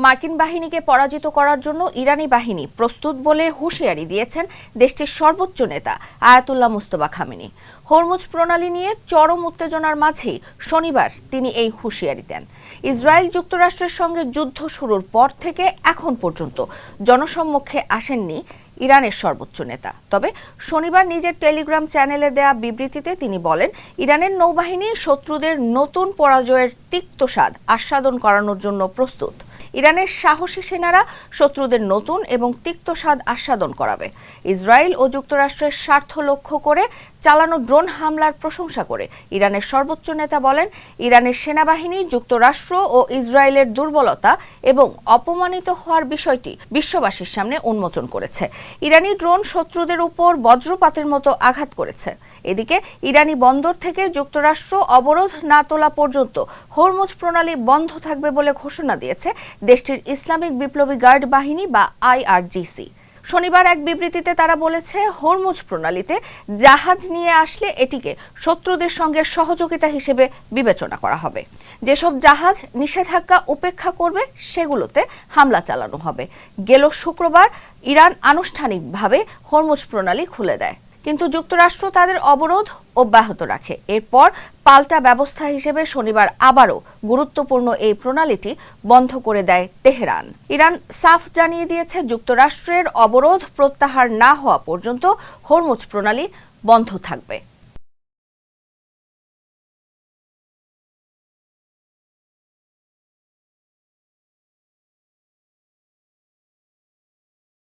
মার্কিন বাহিনীকে পরাজিত করার জন্য ইরানি বাহিনী প্রস্তুত বলে হুঁশিয়ারি দিয়েছেন দেশটির সর্বোচ্চ নেতা আয়াতুল্লাহ মুস্তফা খামেনি। হরমুজ প্রণালী নিয়ে চরম উত্তেজনার মাঝেই শনিবার তিনি এই হুঁশিয়ারি দেন। ইসরায়েল যুক্তরাষ্ট্রের সঙ্গে যুদ্ধ শুরুর পর থেকে এখন পর্যন্ত জনসম্মুখে আসেননি ইরানের সর্বোচ্চ নেতা। তবে শনিবার নিজের টেলিগ্রাম চ্যানেলে দেয়া বিবৃতিতে তিনি বলেন, ইরানের নৌবাহিনী শত্রুদের নতুন পরাজয়ের তিক্ত স্বাদ আস্বাদন করানোর জন্য প্রস্তুত। ইরানের সাহসী সেনারা শত্রুদের নতুন এবং তিক্ত স্বাদ আস্বাদন করাবে। ইসরায়েল ও যুক্তরাষ্ট্রের স্বার্থ লক্ষ্য করে চালানো ড্রোন হামলার প্রশংসা করে ইরানের সর্বোচ্চ নেতা বলেন, ইরানের সেনাবাহিনী যুক্তরাষ্ট্র ও ইসরায়েলের দুর্বলতা এবং অপমানিত হওয়ার বিষয়টি বিশ্ববাসীর সামনে উন্মোচন করেছে। ইরানি ড্রোন শত্রুদের উপর বজ্রপাতের মতো আঘাত করেছে। এদিকে ইরানি বন্দর থেকে যুক্তরাষ্ট্র অবরোধ না তোলা পর্যন্ত হরমুজ প্রণালী বন্ধ থাকবে বলে ঘোষণা দিয়েছে দেশটির ইসলামিক বিপ্লবী গার্ড বাহিনী বা IRGC। শনিবার এক বিবৃতিতে তারা বলেছে, হরমুজ প্রণালীতে জাহাজ নিয়ে আসলে এটিকে শত্রুদের সঙ্গে সহযোগিতা হিসেবে বিবেচনা করা হবে। যেসব জাহাজ নিষেধাজ্ঞা উপেক্ষা করবে সেগুলোতে হামলা চালানো হবে। গেল শুক্রবার ইরান আনুষ্ঠানিকভাবে হরমুজ প্রণালী খুলে দেয়, কিন্তু যুক্তরাষ্ট্র তাদের অবরোধ অব্যাহত রাখে। এরপর পাল্টা ব্যবস্থা হিসেবে শনিবার আবারও গুরুত্বপূর্ণ এই প্রণালীটি বন্ধ করে দেয় তেহরান। ইরান সাফ জানিয়ে দিয়েছে, যুক্তরাষ্ট্রের অবরোধ প্রত্যাহার না হওয়া পর্যন্ত হরমুজ প্রণালী বন্ধ থাকবে।